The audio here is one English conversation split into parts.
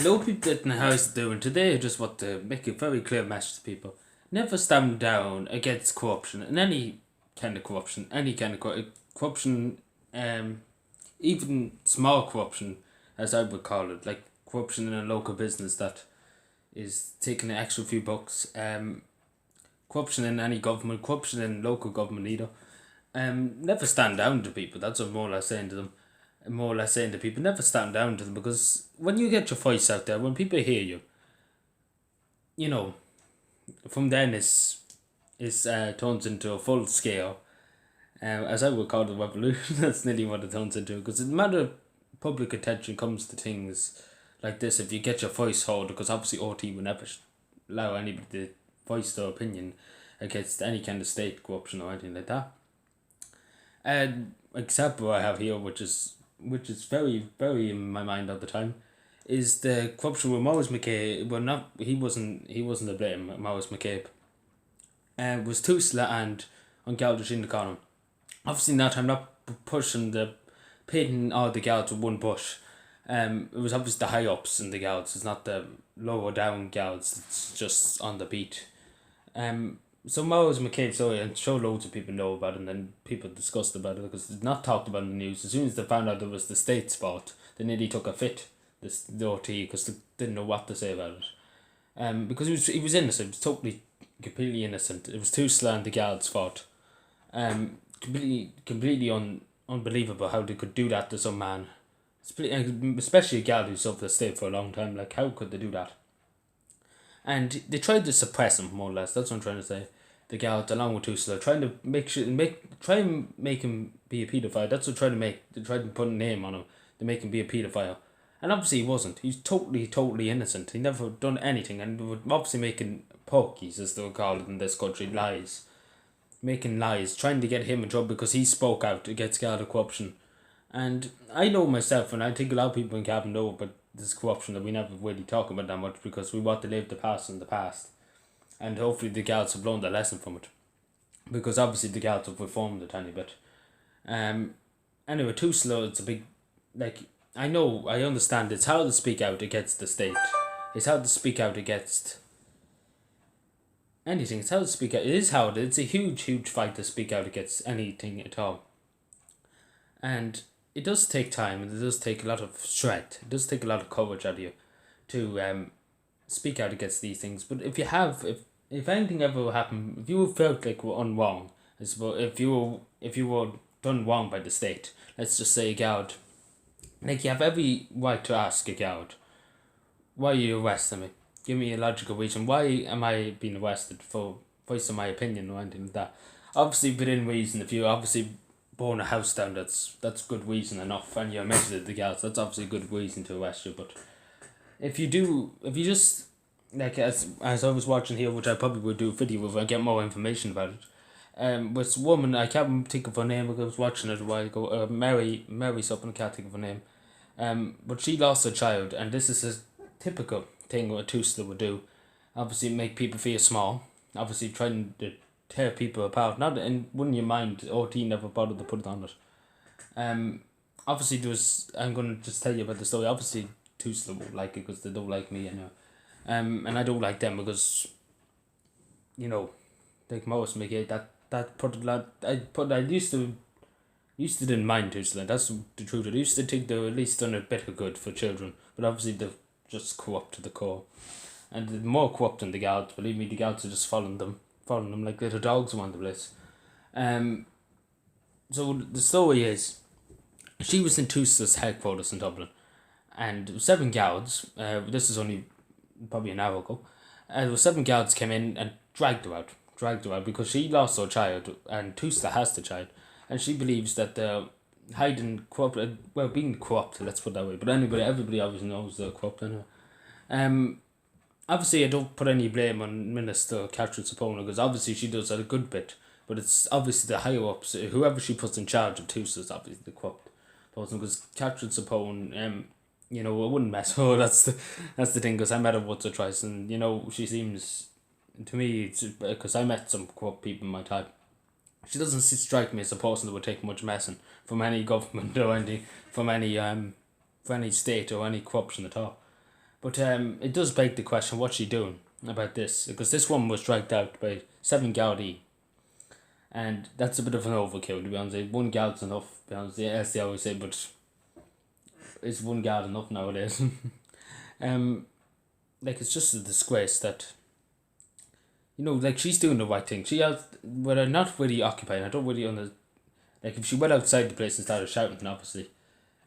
No people in the house doing today just want to make a very clear message to people. Never stand down against corruption and any kind of corruption, corruption, even small corruption, as I would call it, like corruption in a local business that is taking an extra few bucks. Corruption in any government, corruption in local government either. Never stand down to people. That's what I'm more or less saying to them. I'm more or less saying to people, never stand down to them, because when you get your voice out there, when people hear you, you know, from then it's turns into a full scale, as I would call it, revolution. That's nearly what it turns into, because the matter of public attention comes to things like this if you get your voice heard, because obviously RT will never allow anybody to voice their opinion against any kind of state corruption or anything like that. An example I have here, which is very, very in my mind all the time, is the corruption with Maurice McCabe. Well, not he wasn't to blame. Maurice McCabe, was Tusla and on Galders in the corner. Obviously, now I'm not pushing the pitting all the Galds with one push. It was obviously the high ups in the Galds. It's not the lower down Galds. It's just on the beat. So Maurice McCabe, sorry, I'm sure loads of people know about it, and then people discussed about it because it's not talked about in the news. As soon as they found out it was the state's fault, they nearly took a fit, the RT, because they didn't know what to say about it. Because he was innocent, he was totally, completely innocent. It was Tusla and the Gald's fault. Completely unbelievable how they could do that to some man. Especially a Gald who's over the state for a long time. Like, how could they do that? And they tried to suppress him, more or less. That's what I'm trying to say. The Gald, along with Tusla, trying to try and make him be a paedophile. That's what they tried to put a name on him to make him be a paedophile. And obviously he wasn't. He's totally innocent. He never done anything, and they were obviously making porkies, as they were called in this country, lies. Making lies, trying to get him in trouble because he spoke out against Garda corruption. And I know myself, and I think a lot of people in Cavan know about this corruption that we never really talk about that much, because we want to live the past in the past. And hopefully the Galds have learned a lesson from it, because obviously the Galds have reformed a tiny bit. Anyway, Tusla, it's a big, like, I understand it's how to speak out against the state. It's how to speak out against anything. It's how to speak out. It's a huge fight to speak out against anything at all. And it does take time, and it does take a lot of strength. It does take a lot of courage out of you to speak out against these things. But if anything ever happened, if you felt like were unwrong, if you were done wrong by the state, let's just say a Gald, like, you have every right to ask a Gald, why are you arresting me? Give me a logical reason. Why am I being arrested for voicing my opinion or anything like that? Obviously within reason. If you obviously burn a house down, that's good reason enough, and you're mentioned the Gals, that's obviously a good reason to arrest you. But if you just, like, as I was watching here, which I probably would do a video with, I get more information about it. With a woman, I can't think of her name, because I was watching it a while ago. Mary something, I can't think of her name. But she lost her child, and this is a typical thing what Tusla would do. Obviously make people feel small. Obviously trying to tear people apart. Not, and wouldn't you mind, OT never bothered to put it on it. Obviously I'm going to just tell you about the story. Obviously Tusla won't like it because they don't like me, and I don't like them because, like Maurice McGee, that put a lot. I used to didn't mind Tusla. That's the truth. I used to think they were at least done a bit of good for children, but obviously they're just corrupt to the core, and the more corrupt than the Galds. Believe me, the Galds are just following them like little dogs around the place. So the story is, she was in Tusla's headquarters in Dublin, and 7 Galds. This is only probably an hour ago. There were 7 Galds came in and dragged her out because she lost her child, and Tusla has the child, and she believes that they're hiding corrupt, being corrupt, let's put it that way. But everybody obviously knows they're corrupt anyway. Obviously I don't put any blame on Minister Catherine Sapone, because obviously she does a good bit, but it's obviously the higher ups, whoever she puts in charge of Tusla is obviously the corrupt person, because Catherine Sapone, I wouldn't mess with her. That's the thing, because I met her once or twice, and she seems, to me, because I met some corrupt people in my time, she doesn't strike me as a person that would take much messing from any government or any, from any state or any corruption at all. But it does beg the question, what's she doing about this? Because this woman was dragged out by 7 Gardaí, and that's a bit of an overkill, to be honest. One guard's enough, to be honest, as they always say, but is one guard enough nowadays? Like, it's just a disgrace that, like, she's doing the right thing. She has, whether not really occupied, I don't really like, if she went outside the place and started shouting, then obviously,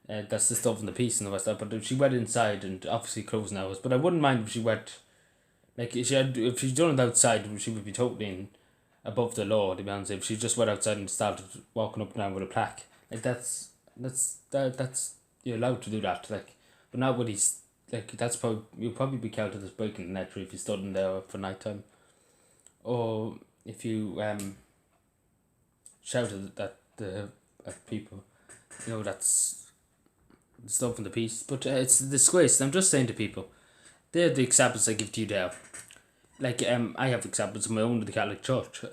that's the stuff in the piece and the rest of that. But if she went inside and obviously closing hours, but I wouldn't mind if she went, like, if she's done it outside, she would be totally above the law, to be honest. If she just went outside and started walking up and down with a plaque, like, that's you're allowed to do that, like, but not when he's, like, that's probably, you'll probably be counted as breaking the net if you stood in there for night time, or if you shouted at people, that's stuff in the piece. But it's a disgrace. I'm just saying to people, they're the examples I give to you there. Like, I have examples of my own with the Catholic Church,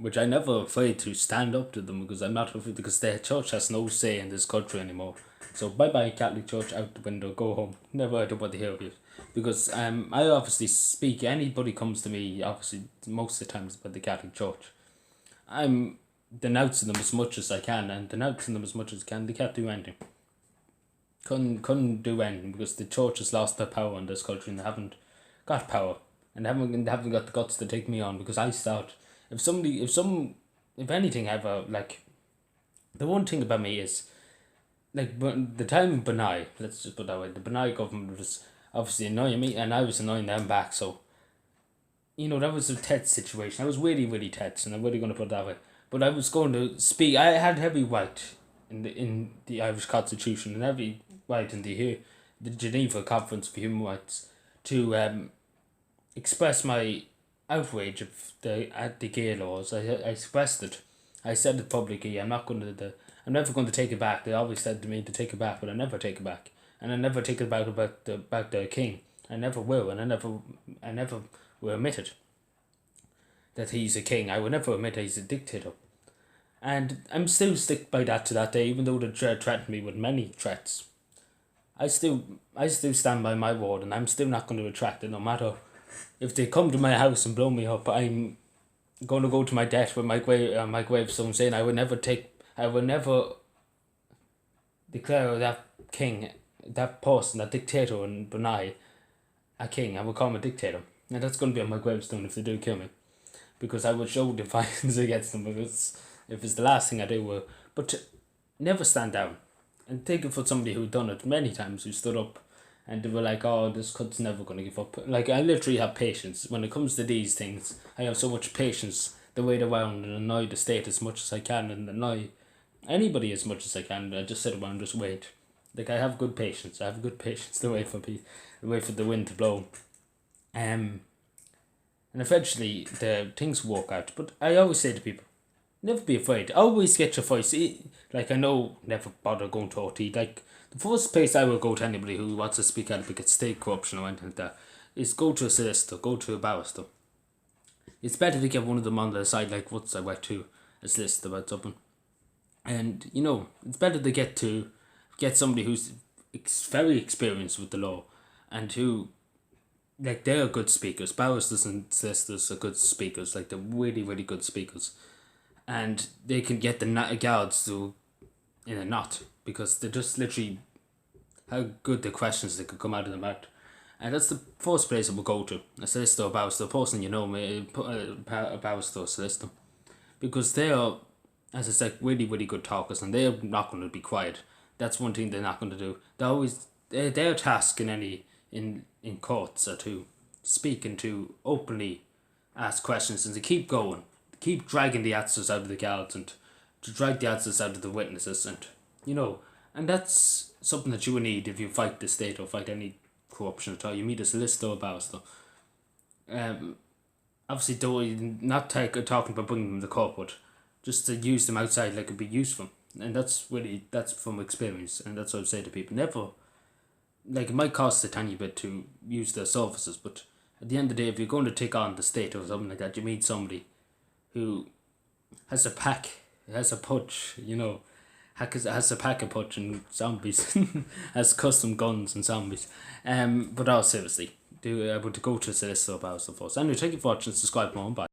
which I never afraid to stand up to them, because I'm not afraid, because the church has no say in this country anymore. So bye bye Catholic Church, out the window, go home. Never, I don't want to hear of you. Because I obviously speak, anybody comes to me, obviously most of the times, about the Catholic Church, I'm denouncing them as much as I can, and denouncing them as much as I can, they can't do anything. Couldn't do anything, because the church has lost their power in this country, and they haven't got power, and they haven't got the guts to take me on, because I start, if anything ever, like, the one thing about me is, like, the time of Benai, let's just put it that way, the Benai government was obviously annoying me, and I was annoying them back, so, that was a tense situation. I was really, really tense, and I'm really going to put it that way. But I was going to speak, I had every right in the Irish Constitution, and every right in the Geneva Conference for Human Rights to express my outrage of at the gay laws. I expressed it. I said it publicly. I'm never going to take it back. They always said to me to take it back, but I never take it back, and I never take it back about the king. I never will, and I never will admit it. That he's a king. I will never admit he's a dictator. And I'm still stick by that to that day, even though they threatened me with many threats. I still stand by my word, and I'm still not going to retract it, no matter if they come to my house and blow me up. I'm going to go to my death with my gravestone saying I will never declare that king, that person, that dictator in Brunei, a king. I will call him a dictator, and that's going to be on my gravestone if they do kill me, because I will show defiance against them, because if it's the last thing I do, will. But never stand down, and take it for somebody who done it many times, who stood up, and they were like, oh, this cunt's never going to give up. Like, I literally have patience. When it comes to these things, I have so much patience to wait around and annoy the state as much as I can, and annoy anybody as much as I can. I just sit around and just wait. Like, I have good patience. I have good patience to wait for the wind to blow. And eventually the things work out. But I always say to people, never be afraid. Always get your voice. Like, I know, never bother going to OT. Like, the first place I will go to anybody who wants to speak out against state corruption or anything like that is go to a solicitor, go to a barrister. It's better to get one of them on the side, like once I went to a solicitor about something. And, it's better to get somebody who's very experienced with the law, and who, like, they're good speakers. Barristers and solicitors are good speakers. Like, they're really, really good speakers. And they can get the guards to in a knot, because they're just literally how good the questions that could come out of their mouth. And that's the first place I will go to, a solicitor or barrister, a person a barrister or solicitor, because they are, as I said, really, really good talkers, and they're not going to be quiet. That's one thing they're not going to do. Their task in courts are to speak and to openly ask questions, and to keep going, keep dragging the answers out of the guards, and to drag the answers out of the witnesses, and and that's something that you would need if you fight the state or fight any corruption at all. You meet a solicitor or barrister. Obviously, not talking about bringing them to court, but just to use them outside, like, it'd be useful. And that's from experience, and that's what I say to people. Never, like, it might cost a tiny bit to use their services, but at the end of the day, if you're going to take on the state or something like that, you meet somebody who has a pack, has a punch, has a pack a punch and zombies, has custom guns and zombies. But all seriously, do I would go to the list of about the first. Anyway, thank you for watching. Subscribe more. Bye.